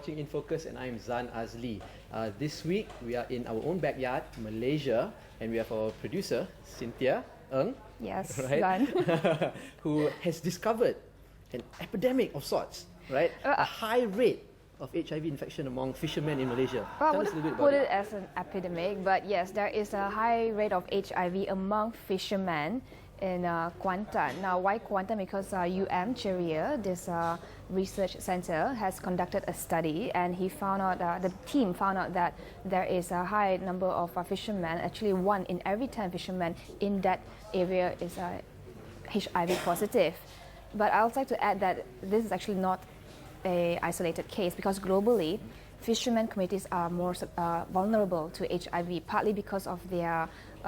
watching In Focus, and I'm Zan Azli. This week we are in our own backyard, Malaysia, and we have our producer, Cynthia Ng. Yes, right? Zan. Who has discovered an epidemic of sorts, right? A high rate of HIV infection among fishermen in Malaysia. Well, Tell I us a little bit wouldn't about put it. it as an epidemic, but yes, there is a high rate of HIV among fishermen in Kuantan. Now, why Kuantan? Because Ceria, this research center, has conducted a study, and he found out, the team found out that there is a high number of fishermen. Actually, 1 in every 10 fishermen in that area is HIV positive. But I would like to add that this is actually not an isolated case, because globally, fishermen communities are more vulnerable to HIV, partly because of their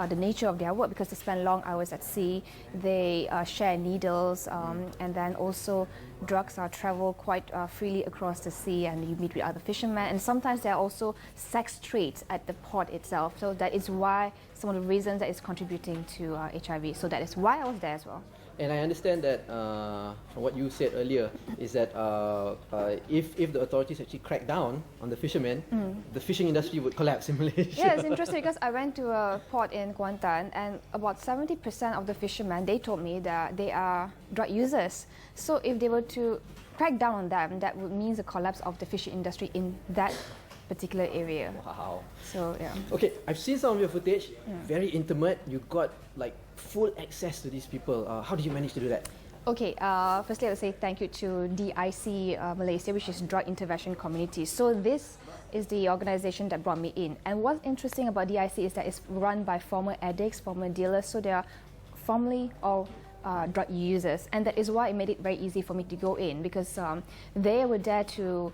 the nature of their work, because they spend long hours at sea, they share needles, and then also drugs travel quite freely across the sea, and you meet with other fishermen, and sometimes there are also sex trades at the port itself. So that is why some of the reasons that is contributing to HIV. So that is why I was there as well. And I understand that from what you said earlier is that if the authorities actually crack down on the fishermen, the fishing industry would collapse in Malaysia. Yeah, it's interesting because I went to a port in Kuantan, and about 70% of the fishermen, they told me that they are drug users. So if they were to crack down on them, that would mean the collapse of the fishing industry in that particular area. Wow. So yeah. Okay, I've seen some of your footage. Very intimate. You got like full access to these people. How did you manage to do that? Okay, firstly, I would say thank you to DIC Malaysia, which is Drug Intervention Community. So this is the organization that brought me in. And what's interesting about DIC is that it's run by former addicts, former dealers, so they are formerly all drug users. And that is why it made it very easy for me to go in, because they were there to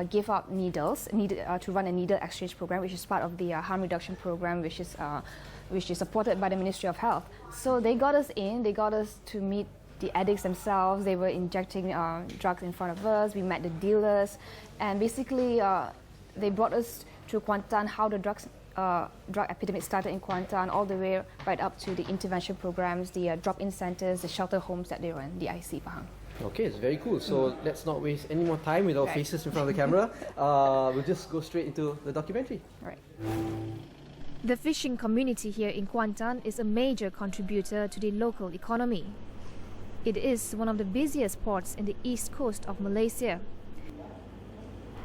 give out needles, to run a needle exchange program, which is part of the harm reduction program, which is supported by the Ministry of Health. So they got us in, they got us to meet the addicts themselves. They were injecting drugs in front of us. We met the dealers, and basically they brought us to Kuantan, how the drug epidemic started in Kuantan, all the way right up to the intervention programs, the drop-in centers, the shelter homes that they run, the IC Pahang. Okay, it's very cool. So let's not waste any more time with our faces in front of the camera. We'll just go straight into the documentary. Right. The fishing community here in Kuantan is a major contributor to the local economy. It is one of the busiest ports in the east coast of Malaysia.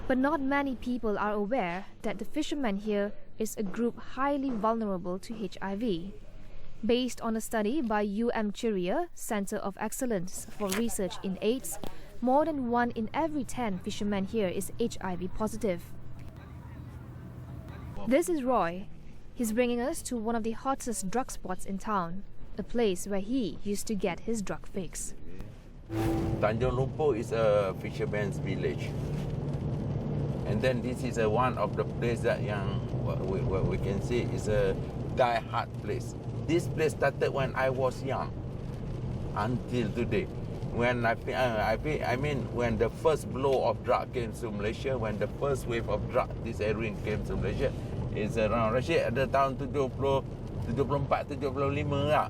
But not many people are aware that the fishermen here is a group highly vulnerable to HIV. Based on a study by Ceria, Center of Excellence for Research in AIDS, more than 1 in every 10 fishermen here is HIV positive. This is Roy. He's bringing us to one of the hottest drug spots in town, a place where he used to get his drug fix. Tanjung Lumpur is a fisherman's village. And then this is one of the places that we can see is a die-hard place. This place started when I was young, until today. When when the first blow of drug came to Malaysia, when the first wave of drug, this heroin came to Malaysia, is around Rashid ada tahun 74, 75 lah.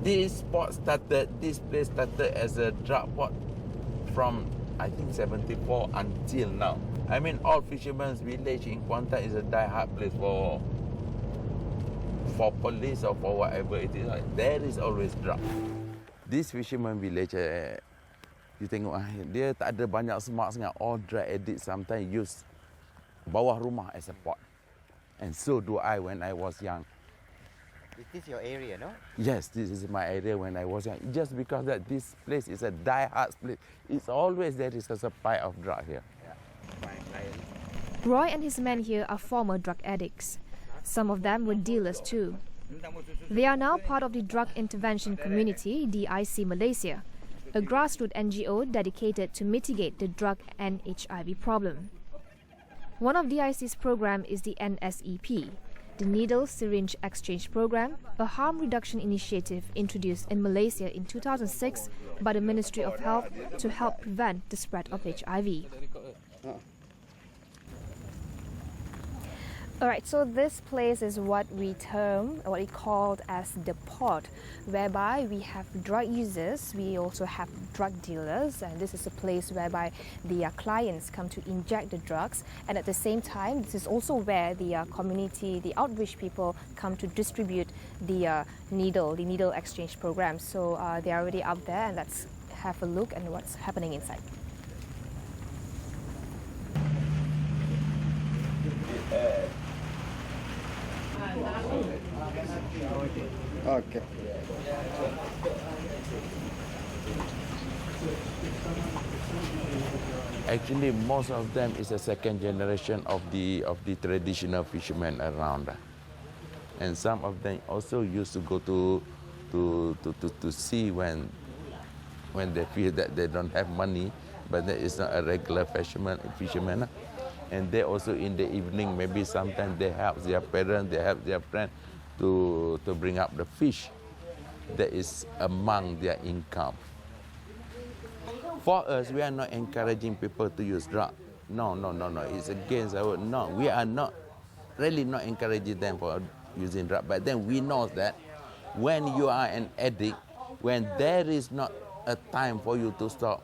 This place started as a drug port from I think 74 until now. I mean, all fishermen's village in Kuantan is a die-hard place for police or for whatever it is. There is always drug. This fisherman village, you tengok dia tak ada banyak semak sangat. All drug addicts sometimes use bawah rumah as a port. And so do I when I was young. Is this your area, no? Yes, this is my area when I was young. Just because that this place is a die-hard place, it's always there is a supply of drug here. Roy and his men here are former drug addicts. Some of them were dealers too. They are now part of the Drug Intervention Community, DIC Malaysia, a grassroots NGO dedicated to mitigate the drug and HIV problem. One of DIC's program is the NSEP, the Needle Syringe Exchange Program, a harm reduction initiative introduced in Malaysia in 2006 by the Ministry of Health to help prevent the spread of HIV. All right, so this place is what we called as the port, whereby we have drug users, we also have drug dealers, and this is a place whereby the clients come to inject the drugs, and at the same time, this is also where the community, the outreach people come to distribute the needle exchange program. So they are already up there, and let's have a look at what's happening inside. Okay. Actually, most of them is a second generation of the traditional fishermen around, and some of them also used to go to sea when they feel that they don't have money, but that is not a regular fisherman. And they also in the evening, maybe sometimes they help their parents, they help their friends to bring up the fish. That is among their income. For us, we are not encouraging people to use drugs. No. It's against our, no. We are not, really not encouraging them for using drugs. But then we know that when you are an addict, when there is not a time for you to stop,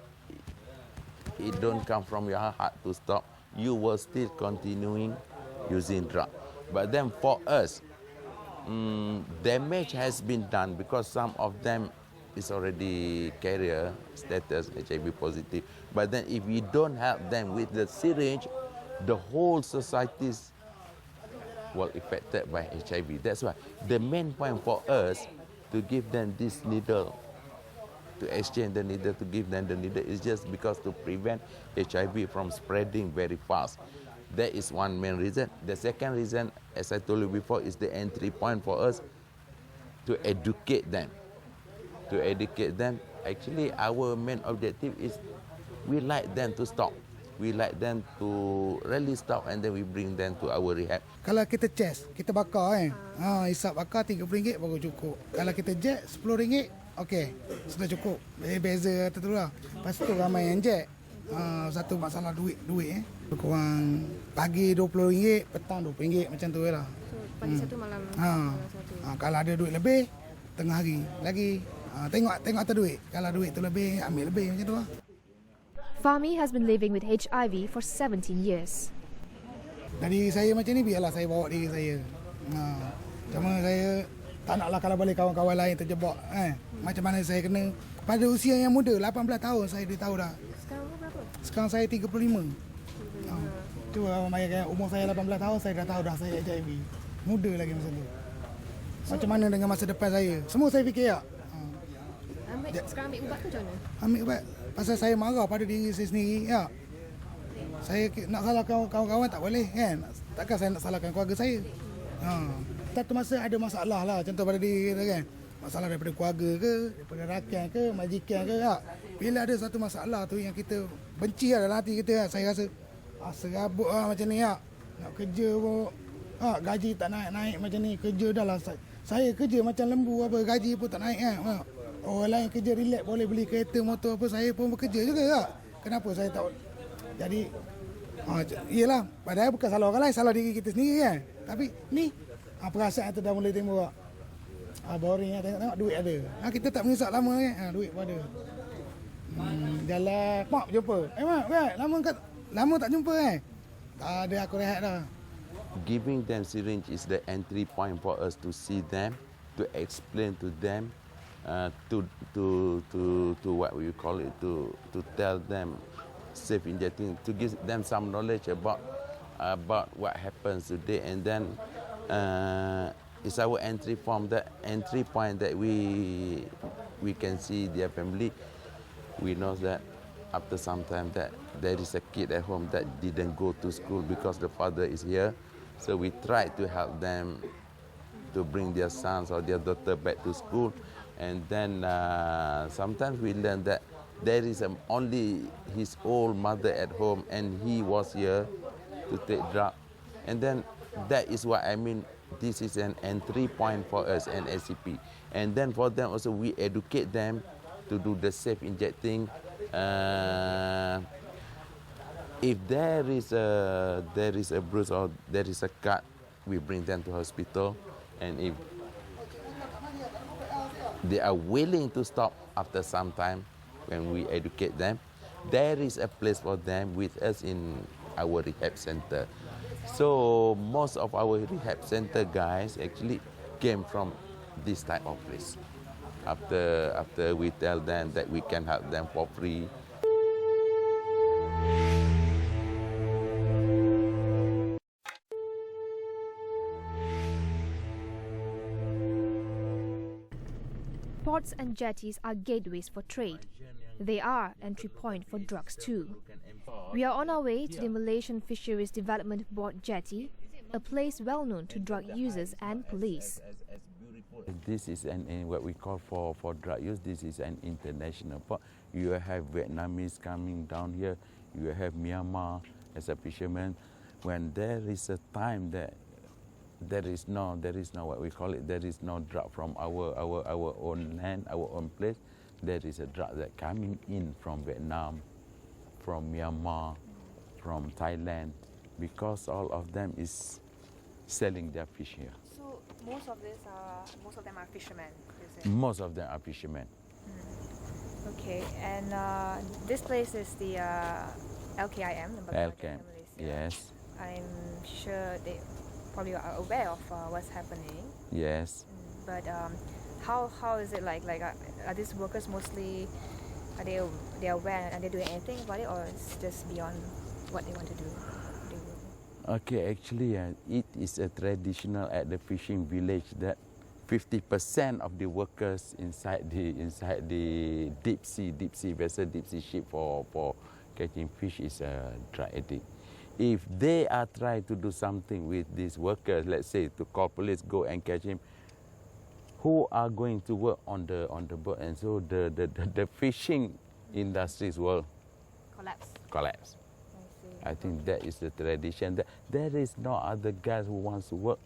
it don't come from your heart to stop. You will still continuing using drugs. But then for us, damage has been done because some of them is already carrier status, HIV positive. But then if we don't help them with the syringe, the whole society is well affected by HIV. That's why the main point for us to give them this needle, to exchange the needle, to give them the needle, is just because to prevent HIV from spreading very fast. That is one main reason. The second reason, as I told you before, is the entry point for us to educate them. To educate them, actually our main objective is we like them to stop. We like them to really stop, and then we bring them to our rehab. Kalau kita chest, kita bakar hisap bakar RM30 baru cukup. Kalau kita jet RM10, okey, sudah cukup. Beza tu lah. Lepas tu ramai yang jet. Satu masalah duit kurang pagi RM20, petang RM20 macam tu lah. So, pagi satu malam satu. Kalau ada duit lebih, tengah hari lagi. Tengok atas duit. Kalau duit tu lebih, ambil lebih macam tu lah. Fahmi has been living with HIV for 17 years. Dari saya macam ni, biarlah saya bawa diri saya. Cuma saya tak naklah kalau boleh kawan-kawan lain terjebak. Macam mana saya kena. Pada usia yang muda, 18 tahun saya dah tahu dah. Sekarang umur berapa? Sekarang saya 35. Cuba bayangkan umur saya 18 tahun, saya dah tahu dah saya HIV. Muda lagi masa tu. Macam mana dengan masa depan saya? Semua saya fikir tak? Sekarang ambil ubat tu macam mana? Ambil ubat. Pasal saya marah pada diri saya sendiri. Ya. Saya nak salahkan kawan-kawan tak boleh kan? Takkan saya nak salahkan keluarga saya. Satu masa ada masalah lah contoh pada diri kita kan. Masalah daripada keluarga ke, daripada rakan ke, majikan ke. Ya. Bila ada satu masalah tu yang kita benci lah dalam hati kita, saya rasa serabut lah macam ni ya. Nak kerja pun, gaji tak naik-naik macam ni. Kerja dah lah. Saya kerja macam lembu apa, gaji pun tak naik kan. Orang lain kerja relax boleh beli kereta, motor apa, saya pun bekerja juga tak? Kenapa saya tak? Jadi, iyalah, padahal bukan salah orang lain, salah diri kita sendiri kan. Tapi ni, perasaan tu dah mulai timbul. Boring lah, tengok duit ada. Kita tak mengisap lama kan, duit pun ada. Jalan, mak jumpa. Mak kan, lama tak jumpa kan. Tak ada, aku rehat dah. Giving them syringe is the entry point for us to see them, to explain to them, to what we call it, to tell them safe injecting, to give them some knowledge about what happens today, and then it's our entry point that we can see their family. We know that after some time that there is a kid at home that didn't go to school because the father is here, so we try to help them to bring their sons or their daughter back to school. And then sometimes we learn that there is only his old mother at home and he was here to take drug. And then that is what I mean. This is an entry point for us and SCP. And then for them also we educate them to do the safe injecting. If there is a bruise or there is a cut, we bring them to hospital, and if they are willing to stop after some time, when we educate them, there is a place for them with us in our rehab center. So most of our rehab center guys actually came from this type of place. After we tell them that we can help them for free. Ports and jetties are gateways for trade. They are entry point for drugs too. We are on our way to the Malaysian Fisheries Development Board jetty, a place well known to drug users and police. This is what we call for drug use. This is an international port. You have Vietnamese coming down here. You have Myanmar as a fisherman. When there is a time that there is no what we call it. There is no drug from our own land, our own place. There is a drug that coming in from Vietnam, from Myanmar, from Thailand, because all of them is selling their fish here. So most of them are fishermen, is it? Most of them are fishermen. Okay, and this place is the LKIM, the LKIM, Malaysia. yes. I'm sure they probably are aware of what's happening. Yes. But how is it like? Like are these workers mostly are they aware and are they doing anything about it, or it's just beyond what they want to do? Okay, actually, it is a traditional at the fishing village that 50% of the workers inside the deep sea vessel, deep sea ship for catching fish is a drug addict. If they are trying to do something with these workers, let's say to call police, go and catch him, who are going to work on the boat, and so the fishing industries will collapse. I think that is the tradition. There is no other guys who wants to work,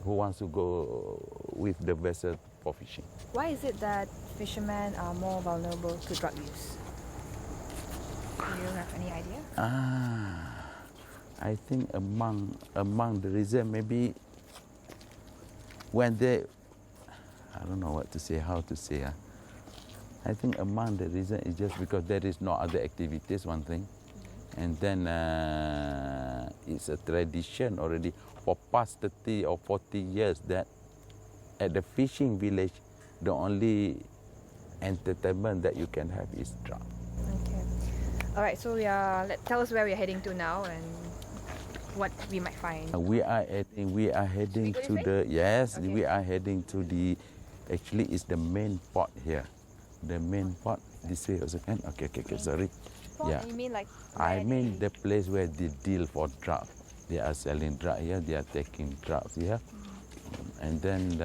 who wants to go with the vessel for fishing. Why is it that fishermen are more vulnerable to drug use? Do you have any idea? I think among the reason, maybe when they, I don't know what to say, how to say. I think among the reason is just because there is no other activities, one thing. And then it's a tradition already for past 30 or 40 years that at the fishing village, the only entertainment that you can have is drug. Okay. All right, so tell us where we are heading to now and what we might find. We are heading to the, yes, okay. We are heading to the, actually it's the main port here. The main port, this way also can? Okay, sorry. Port, yeah. You mean like? I mean the place where they deal for drugs. They are selling drugs here, they are taking drugs here. And then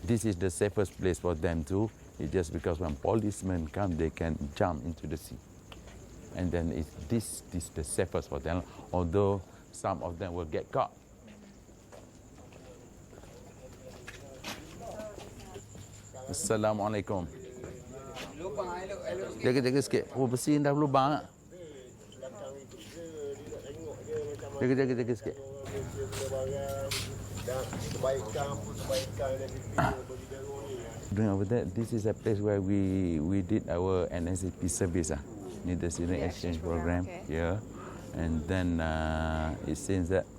this is the safest place for them too. It's just because when policemen come, they can jump into the sea. And then this is the safest for them, although some of them will get caught. Assalamualaikum. Jaga sikit. Oh, bersihin dah lubang. Jaga sikit. Over there, this is a place where we did our NSAP service, need the student exchange program. Okay. Yeah, and then it seems that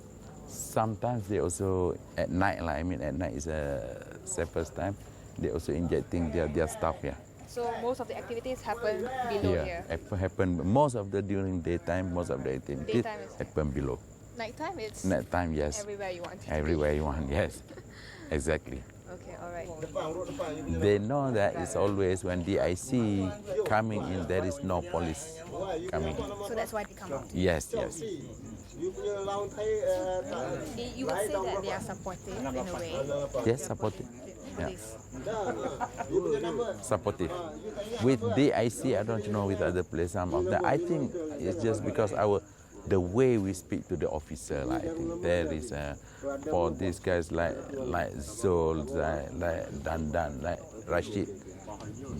sometimes they also at night, at night is a safest time. They also injecting their stuff here. So most of the activities happen below here. Happen most of the during daytime. Most of the activities happen below. Nighttime, it's nighttime, yes. Everywhere you want. Everywhere you want, yes. Exactly. Okay, all right. They know that it's always when DIC coming in, there is no police coming in. So that's why they come out. Yes. You would say that they are supportive in a way. Yes, supportive. Yeah. Police. Supportive. With DIC, I don't know with other places. Some of them, I think it's just because the way we speak to the officer, I think there is for these guys like Zul, like Dandan, like Rashid,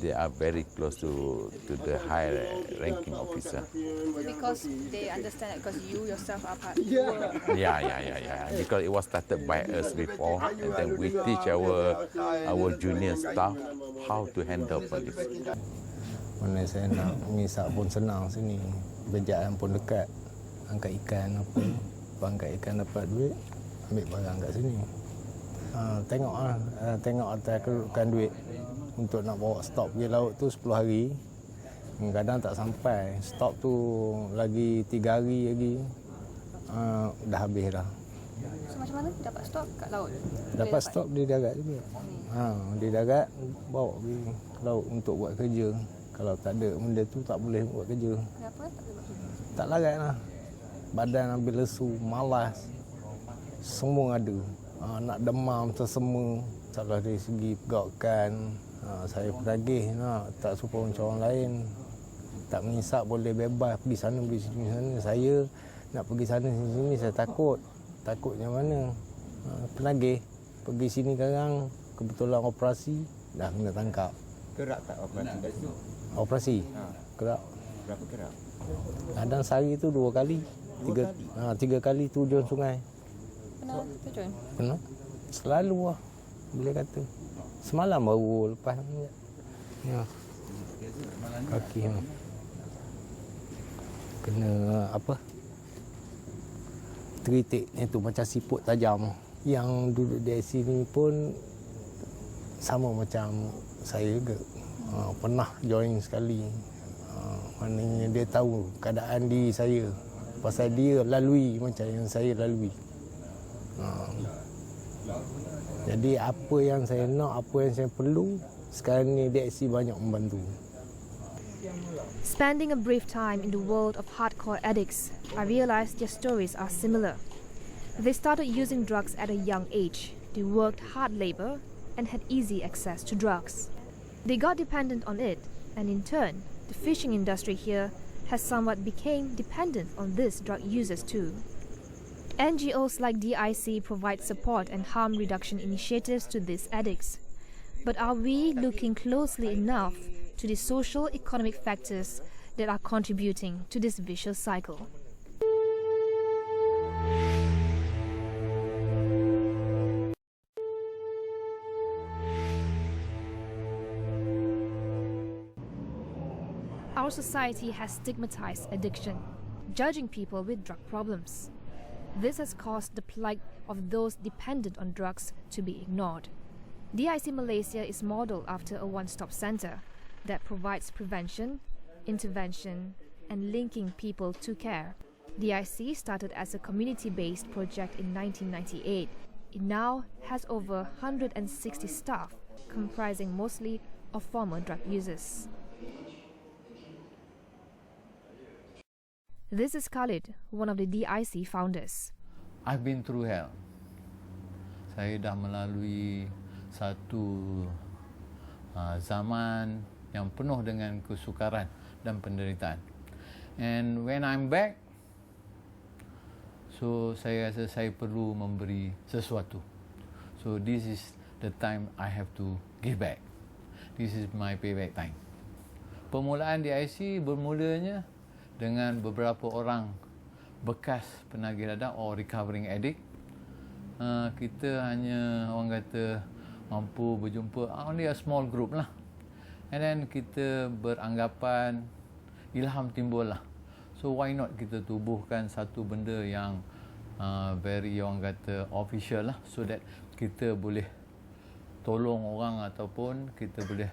they are very close to the high ranking officer. Because they understand it, because you yourself are part. Yeah. Because it was started by us before, and then we teach our junior staff how to handle police. Mana saya nak mengisak pun senang sini. Kerjaan pun dekat. Angkat ikan apa. Angkat ikan dapat duit, ambil barang kat sini. Tengok atas kedudukan duit. Untuk nak bawa stok pergi laut tu 10 hari. Kadang tak sampai. Stok tu lagi 3 hari lagi. Dah habis dah. So macam mana dapat stok kat laut? Dapat stok di darat juga. Di darat bawa pergi laut untuk buat kerja. Kalau tak ada benda tu tak boleh buat kerja. Kenapa tak boleh buat kerja? Tak larat lah. Badan ambil lesu, malas. Semua ada. Nak demam, tersema. Salah dari segi pergaukan. Saya penagih, tak serupa macam orang lain. Tak mengisap boleh bebas pergi sana, pergi sini sana. Saya nak pergi sana sini saya takut. Takutnya mana? Penagih. Pergi sini sekarang, kebetulan operasi, dah kena tangkap. Kerak tak operasi? Operasi? Kerak. Berapa kerak? Kadang sehari tu 2 kali. 3 kali turun sungai. Pernah terjun? Pernah. Selalu lah, boleh kata. Semalam baru lepas. Ya. Kaki kena apa? Teritik itu macam siput tajam. Yang duduk di sini pun sama macam saya juga. Pernah join sekali. Maknanya dia tahu keadaan diri saya. Pasal dia lalui macam yang saya lalui. Jadi apa yang saya nak, apa yang saya perlu, sekarang ni DXC banyak membantu. Spending a brief time in the world of hardcore addicts, I realized their stories are similar. They started using drugs at a young age. They worked hard labor and had easy access to drugs. They got dependent on it, and in turn, the fishing industry here has somewhat became dependent on these drug users too. NGOs like DIC provide support and harm reduction initiatives to these addicts. But are we looking closely enough to the social economic factors that are contributing to this vicious cycle? Our society has stigmatized addiction, judging people with drug problems. This has caused the plight of those dependent on drugs to be ignored. DIC Malaysia is modeled after a one-stop center that provides prevention, intervention, and linking people to care. DIC started as a community-based project in 1998. It now has over 160 staff, comprising mostly of former drug users. This is Khalid, one of the DIC founders. I've been through hell. Saya dah melalui satu zaman yang penuh dengan kesukaran dan penderitaan. And when I'm back, so saya rasa saya perlu memberi sesuatu. So this is the time I have to give back. This is my payback time. Permulaan DIC bermulanya dengan beberapa orang bekas penagih dadah or recovering addict. Kita hanya orang kata mampu berjumpa only a small group lah. And then kita beranggapan ilham timbul lah. So why not kita tubuhkan satu benda yang very orang kata official lah, so that kita boleh tolong orang ataupun kita boleh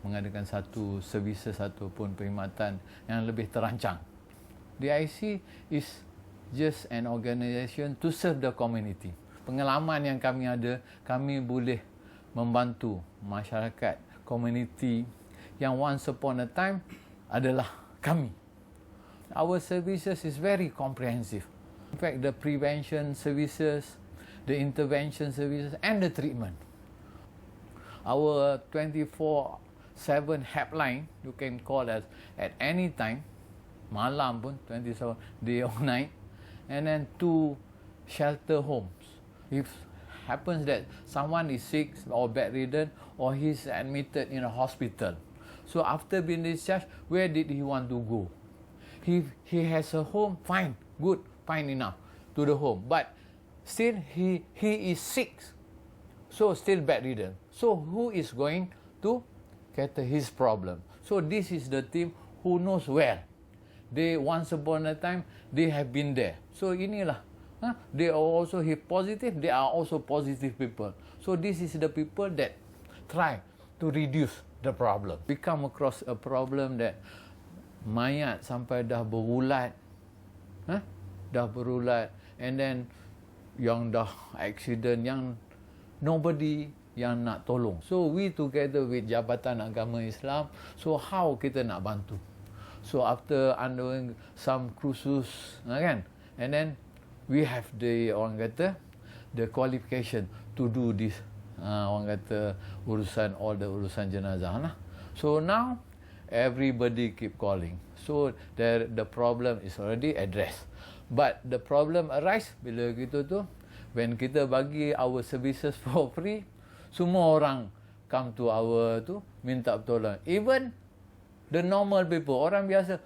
mengadakan satu services ataupun perkhidmatan yang lebih terancang. DIC is just an organisation to serve the community. Pengalaman yang kami ada, kami boleh membantu masyarakat, community yang once upon a time adalah kami. Our services is very comprehensive. In fact, the prevention services, the intervention services and the treatment. Our 24/7 helpline, you can call us at any time, malam pun, 27 day or night, and then 2 shelter homes. If happens that someone is sick or bedridden or he's admitted in a hospital. So after being discharged, where did he want to go? He has a home, fine, good, fine enough to the home. But still he is sick, so still bedridden. So who is going to cater his problem? So this is the team who knows well. They once upon a time they have been there. So inilah, they are also positive. They are also positive people. So this is the people that try to reduce the problem. We come across a problem that mayat sampai dah berulat, and then yang dah accident, yang nobody yang nak tolong. So we together with Jabatan Agama Islam, so how kita nak bantu? So after undergoing some kursus, kan, and then we have the orang kata the qualification to do this orang kata urusan, all the urusan jenazah lah. So now everybody keep calling. So the problem is already addressed. But the problem arise bila gitu tu, when kita bagi our services for free, semua orang come to our tu minta pertolongan. Even the normal people, orang biasa,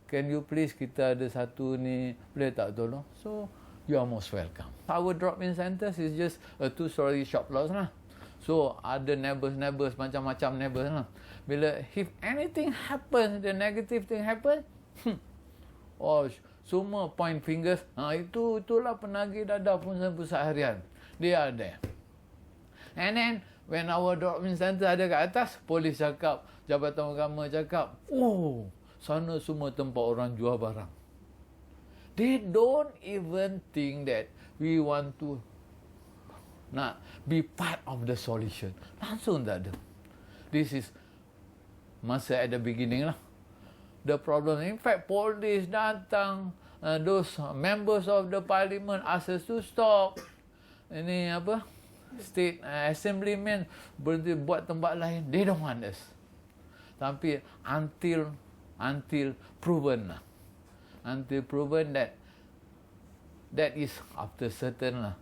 can you please, kita ada satu ni, boleh tak tolong? So you are most welcome. Our drop-in centers is just a 2-story shop lots lah. So ada neighbours, macam-macam neighbours lah. Bila if anything happens, the negative thing happen, semua point fingers, itulah penagih dadah pusat harian. They are there. And then when our drop-in center ada kat atas, polis cakap, Jabatan Agama cakap, sana semua tempat orang jual barang. They don't even think that we want to nak be part of the solution. Langsung tak ada. This is masa at the beginning lah. The problem, in fact, police datang, those members of the parliament ask us to stop. Ini apa? State assemblymen berhenti buat tempat lain. They don't want us. Tapi until proven lah. Until proven that is after certain,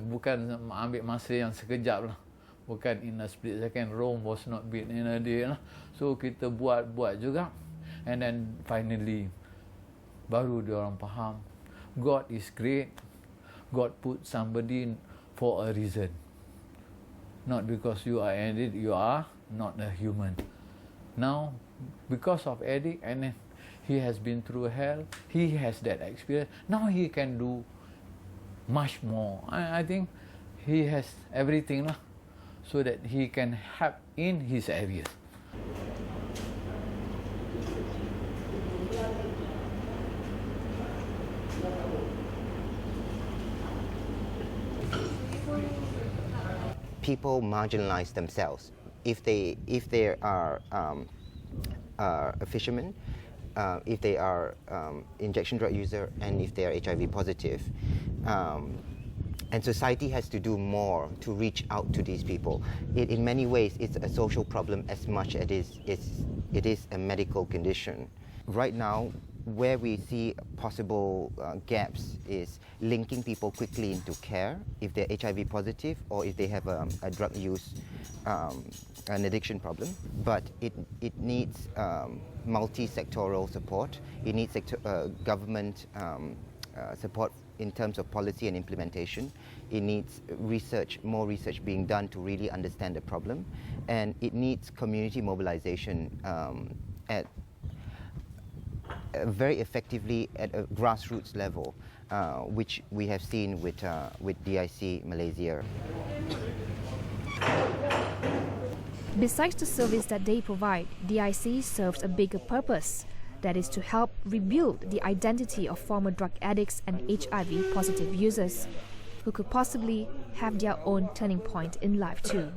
bukan ambil masa yang sekejap lah. Bukan in a split second. Rome was not built in a day lah. So kita buat juga. And then finally, baru diorang faham, God is great. God put somebody for a reason. Not because you are addict, you are not a human. Now, because of addict, and then he has been through hell, he has that experience. Now he can do much more. I think he has everything lah, so that he can help in his areas. People marginalize themselves. If they are a fisherman, if they are injection drug user, and if they are HIV positive, and society has to do more to reach out to these people. In many ways, it's a social problem as much as it is a medical condition. Right now, where we see possible gaps is linking people quickly into care if they're HIV positive or if they have a drug use, an addiction problem. But it needs multi-sectoral support. It needs government support in terms of policy and implementation. It needs research, more research being done to really understand the problem. And it needs community mobilization very effectively at a grassroots level, which we have seen with DIC Malaysia. Besides the service that they provide, DIC serves a bigger purpose. That is to help rebuild the identity of former drug addicts and HIV positive users who could possibly have their own turning point in life too.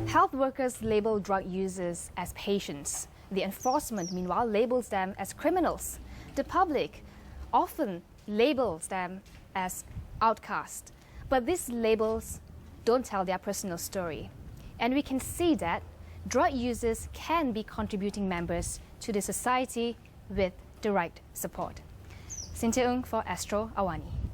Health workers label drug users as patients. The enforcement, meanwhile, labels them as criminals. The public often labels them as outcasts. But these labels don't tell their personal story. And we can see that drug users can be contributing members to the society with the right support. Cynthia Ng for Astro Awani.